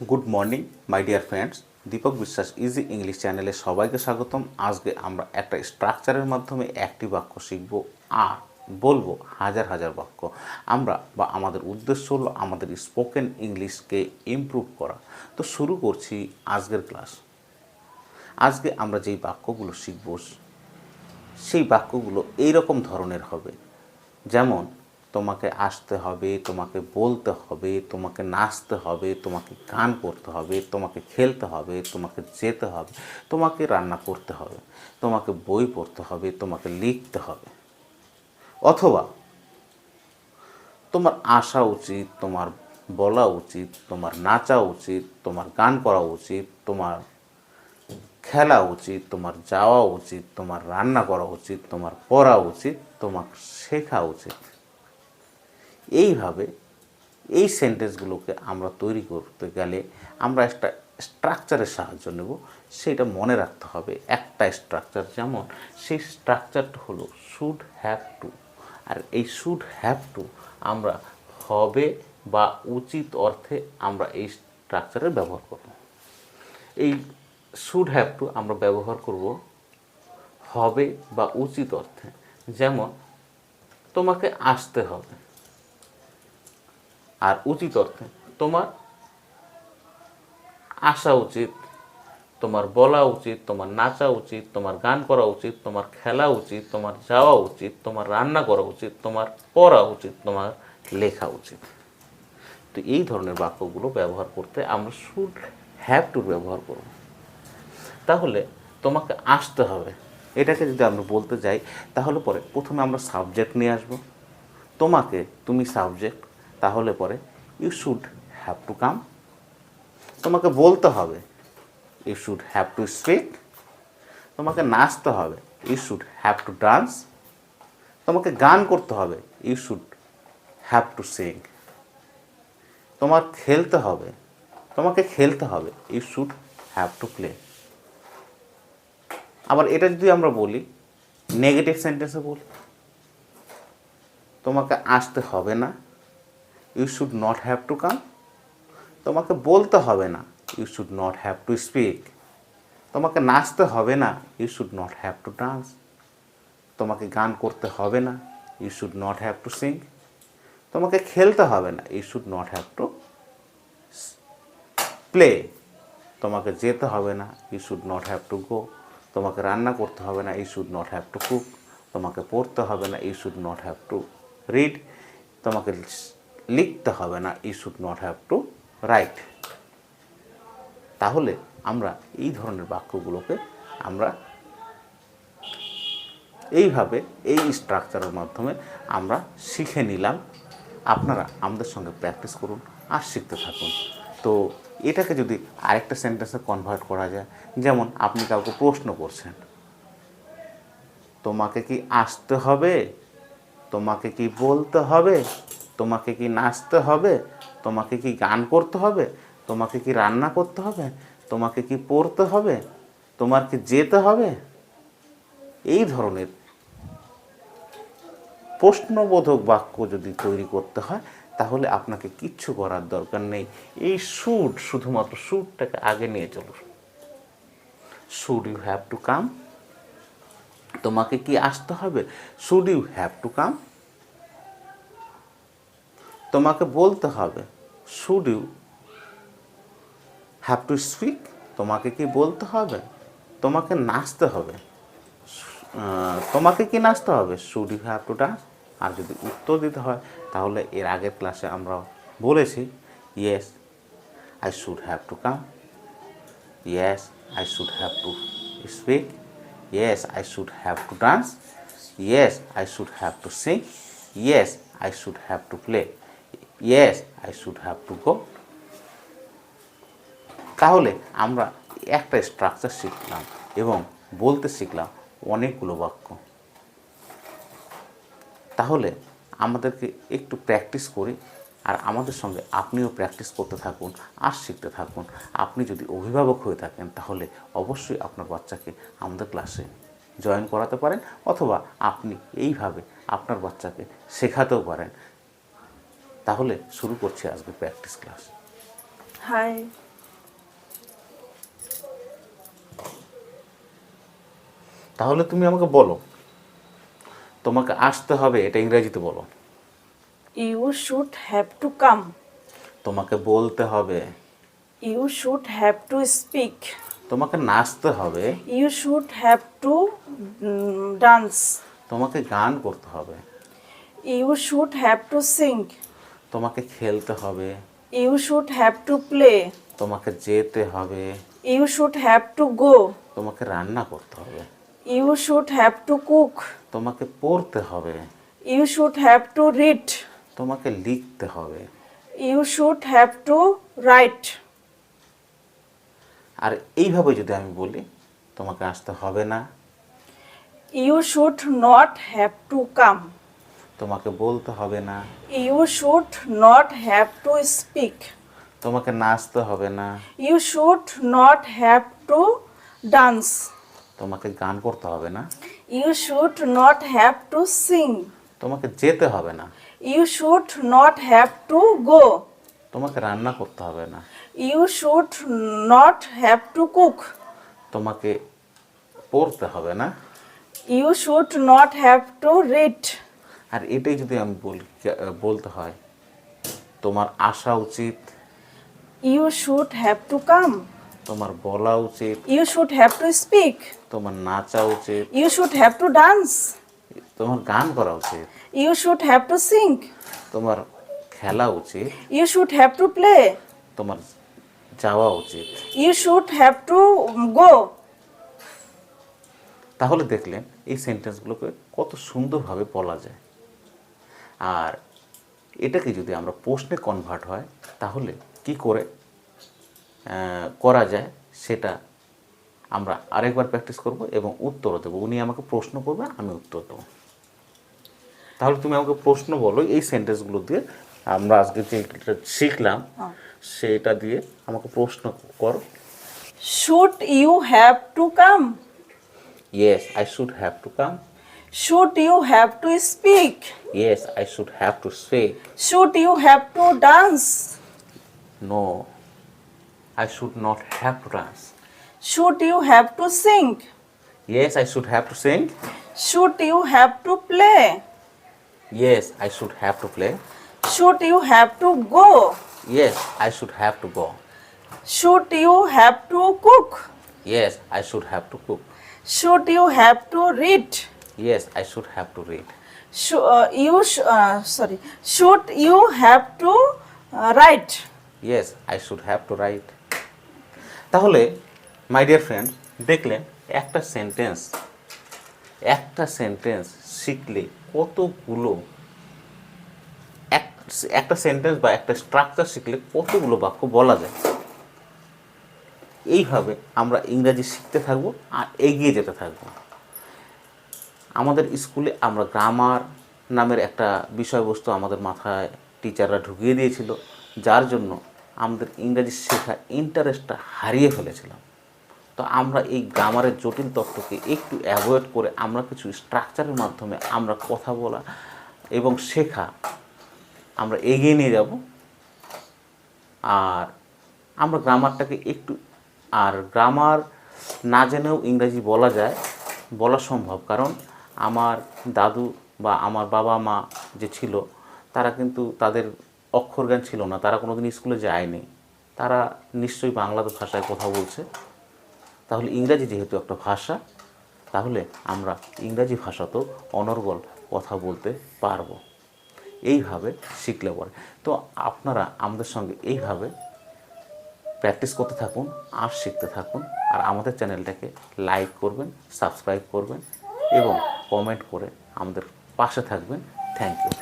Good morning my dear friends, Deepak Biswas easy English চ্যানেলে সবাইকে স্বাগতম। আজকে আমরা একটা স্ট্রাকচারের মাধ্যমে একটি বাক্য শিখব আর বলবো হাজার হাজার বাক্য। আমরা বা আমাদের উদ্দেশ্য হলো আমাদের স্পোকেন ইংলিশকে ইমপ্রুভ করা। তো শুরু করছি আজকের ক্লাস। আজকে আমরা যেই বাক্যগুলো শিখব সেই বাক্যগুলো এইরকম ধরনের হবে, যেমন তোমাকে আসতে হবে, তোমাকে বলতে হবে, তোমাকে নাচতে হবে, তোমাকে গান করতে হবে, তোমাকে খেলতে হবে, তোমাকে যেতে হবে, তোমাকে রান্না করতে হবে, তোমাকে বই পড়তে হবে, তোমাকে লিখতে হবে। অথবা তোমার আসা উচিত, তোমার বলা উচিত, তোমার নাচা উচিত, তোমার গান করা উচিত, তোমার খেলা উচিত, তোমার যাওয়া উচিত, তোমার রান্না করা উচিত, তোমার পড়া উচিত, তোমার শেখা উচিত। এইভাবে এই সেন্টেন্সগুলোকে আমরা তৈরি করতে গেলে আমরা একটা স্ট্রাকচারের সাহায্য নেব। সেটা মনে রাখতে হবে একটা স্ট্রাকচার, যেমন সেই স্ট্রাকচারটা হলো শুড হ্যাভ টু। আর এই শুড হ্যাভ টু আমরা হবে বা উচিত অর্থে আমরা এই স্ট্রাকচারের ব্যবহার করব। এই শুড হ্যাভ টু আমরা ব্যবহার করব হবে বা উচিত অর্থে, যেমন তোমাকে আসতে হবে। আর উচিত অর্থে তোমার আসা উচিত, তোমার বলা উচিত, তোমার নাচা উচিত, তোমার গান করা উচিত, তোমার খেলা উচিত, তোমার যাওয়া উচিত, তোমার রান্না করা উচিত, তোমার পড়া উচিত, তোমার লেখা উচিত। তো এই ধরনের বাক্যগুলো ব্যবহার করতে আমরা শুড হ্যাভ টু ব্যবহার করব। তাহলে তোমাকে আসতে হবে, এটাকে যদি আমরা বলতে যাই তাহলে পরে প্রথমে আমরা সাবজেক্ট নিয়ে আসব। তোমাকে, তুমি সাবজেক্ট, তাহলে পরে you should have to come. তোমাকে বলতে হবে, you should have to speak. তোমাকে নাচতে হবে, you should have to dance. তোমাকে গান করতে হবে, you should have to sing. তোমার খেলতে হবে, তোমাকে খেলতে হবে, you should have to play. আবার এটা যদি আমরা বলি নেগেটিভ সেন্টেন্সে বলি, তোমাকে আসতে হবে না, you should not have to come. তোমাকে বলতে হবে না, you should not have to speak. তোমাকে নাচতে হবে না, you should not have to dance. তোমাকে গান করতে হবে না, you should not have to sing. তোমাকে খেলতে হবে না, you should not have to play. তোমাকে যেতে হবে না, you should not have to go. তোমাকে রান্না করতে হবে না, you should not have two cook. তোমাকে পড়তে হবে না, you should not have to read. তোমাকে লিখতে হবে না, you should not have to write. তাহলে আমরা এই ধরনের বাক্যগুলোকে আমরা এইভাবে এই স্ট্রাকচারের মাধ্যমে আমরা শিখে নিলাম। আপনারা আমাদের সঙ্গে প্র্যাকটিস করুন আর শিখতে থাকুন। তো এটাকে যদি আরেকটা সেন্টেন্সে কনভার্ট করা যায়, যেমন আপনি কাউকে প্রশ্ন করছেন, তোমাকে কি আসতে হবে, তোমাকে কি বলতে হবে, তোমাকে কি নাচতে হবে, তোমাকে কি গান করতে হবে, তোমাকে কি রান্না করতে হবে, তোমাকে কি পড়তে হবে, তোমার কি যেতে হবে। এই ধরনের প্রশ্নবোধক বাক্য যদি তৈরি করতে হয় তাহলে আপনাকে কিচ্ছু করার দরকার নেই। এই শুড, শুধুমাত্র শুডটাকে আগে নিয়ে চলুন। Should you have to come. তোমাকে কি আসতে হবে, should you have to come. তোমাকে বলতে হবে, should you have to speak. তোমাকে কি বলতে হবে। তোমাকে নাচতে হবে, তোমাকে কি নাচতে হবে, should you have to dance. আর যদি উত্তর দিতে হয় তাহলে এর আগের ক্লাসে আমরা বলেছি, yes I should have to come, yes I should have to speak, yes I should have to dance, yes I should have to sing, yes I should have to play, yes I should have to go. তাহলে আমরা একটা structure শিখলাম এবং বলতে শিখলাম অনেকগুলো বাক্য। তাহলে আমাদেরকে একটু প্র্যাকটিস করি আর আমাদের সঙ্গে আপনিও প্র্যাকটিস করতে থাকুন আর শিখতে থাকুন। আপনি যদি অভিভাবক হয়ে থাকেন তাহলে অবশ্যই আপনার বাচ্চাকে আমাদের ক্লাসে জয়েন করাতে পারেন, অথবা আপনি এইভাবে আপনার বাচ্চাকে শেখাতেও পারেন। তাহলে শুরু করছি আজকে প্র্যাকটিস ক্লাস। হাই, তাহলে তুমি আমাকে বলো, তোমাকে আসতে হবে এটা ইংরেজিতে বলো। You should have to come. তোমাকে বলতে হবে। You should have to speak. তোমাকে নাচতে হবে। You should have to dance. তোমাকে গান করতে হবে। You should have to sing. তোমাকে খেলতে হবে। You should have to play. তোমাকে যেতে হবে। You should have to go. তোমাকে রান্না করতে হবে। You should have to cook. তোমাকে পড়তে হবে। You should have to read. তোমাকে লিখতে হবে। You should have to write. আর এইভাবে যদি আমি বলি তোমাকে আসতে হবে না, You should not have to come. তোমাকে বলতে হবে না, You should not have to speak. তোমাকে নাচতে হবে না, You should not have to dance. তোমাকে গান করতে হবে না, You should not have to sing. তোমাকে যেতে হবে না, You should not have to go. তোমাকে রান্না করতে হবে না, You should not have to cook. তোমাকে পড়তে হবে না। You should not have to read. আর এটাই যদি আমি বলতে হয়, তোমার আসা উচিত, You should have to come. তোমার বলা উচিত, You should have to speak. তোমার নাচা উচিত, You should have to dance. তোমার গান করা উচিত, You should have to sing. তোমার খেলা উচিত, You should have to play. তোমার যাওয়া উচিত। You should have to go. তাহলে দেখলেন এই সেন্টেন্সগুলোকে কত সুন্দরভাবে বলা যায়। আর এটাকে যদি আমরা প্রশ্নে কনভার্ট হয় তাহলে কি করে করা যায় সেটা আমরা আরেকবার প্র্যাকটিস করব এবং উত্তরও দেবো। উনি আমাকে প্রশ্ন করবেন, আমি উত্তর দেবো। তাহলে তুমি আমাকে প্রশ্ন বলো এই সেন্টেন্সগুলো দিয়ে, আমরা আজকে যেটা শিখলাম সেটা দিয়ে আমাকে প্রশ্ন করো। Should you have to come? Yes, I should have to come. Should you have to speak? Yes, I should have to speak. Should you have to dance? No, I should not have to dance. Should you have to sing? Yes, I should have to sing. Should you have to play? Yes, I should have to play. Should you have to go? Yes, I should have to go. Should you have to cook? Yes, I should have to cook. Should you have to read? Yes, I should have to read. Should you have to write? Yes, I should have to write. তাহলে my dear friend, দেখলেন একটা sentence শিখলে কতগুলো, একটা sentence বা একটা structure শিখলে কতগুলো বাক্য বলা যায়। এইভাবে আমরা ইংরাজি শিখতে থাকবো আর এগিয়ে যেতে থাকবো। আমাদের স্কুলে আমরা গ্রামার নামের একটা বিষয়বস্তু আমাদের মাথায় টিচাররা ঢুকিয়ে দিয়েছিল, যার জন্য আমাদের ইংরাজি শেখার ইন্টারেস্টটা হারিয়ে ফেলেছিলাম। তো আমরা এই গ্রামারের জটিল তত্ত্বকে একটু অ্যাভয়েড করে আমরা কিছু স্ট্রাকচারের মাধ্যমে আমরা কথা বলা এবং শেখা আমরা এগিয়ে নিয়ে যাব। আর আমরা গ্রামারটাকে গ্রামার না জেনেও ইংরাজি বলা যায়, বলা সম্ভব। কারণ আমার দাদু বা আমার বাবা মা যে ছিল তারা কিন্তু তাদের অক্ষর জ্ঞান ছিল না, তারা কোনোদিন স্কুলে যায়নি, তারা নিশ্চয়ই বাংলা ভাষায় কথা বলছে। তাহলে ইংরাজি যেহেতু একটা ভাষা, তাহলে আমরা ইংরাজি ভাষাতেও অনর্গল কথা বলতে পারবো এইভাবে শিখলে পরে। তো আপনারা আমাদের সঙ্গে এইভাবে প্র্যাকটিস করতে থাকুন আর শিখতে থাকুন। আর আমাদের চ্যানেলটাকে লাইক করবেন, সাবস্ক্রাইব করবেন এবং কমেন্ট করে আমাদের পাশে থাকবেন। Thank you.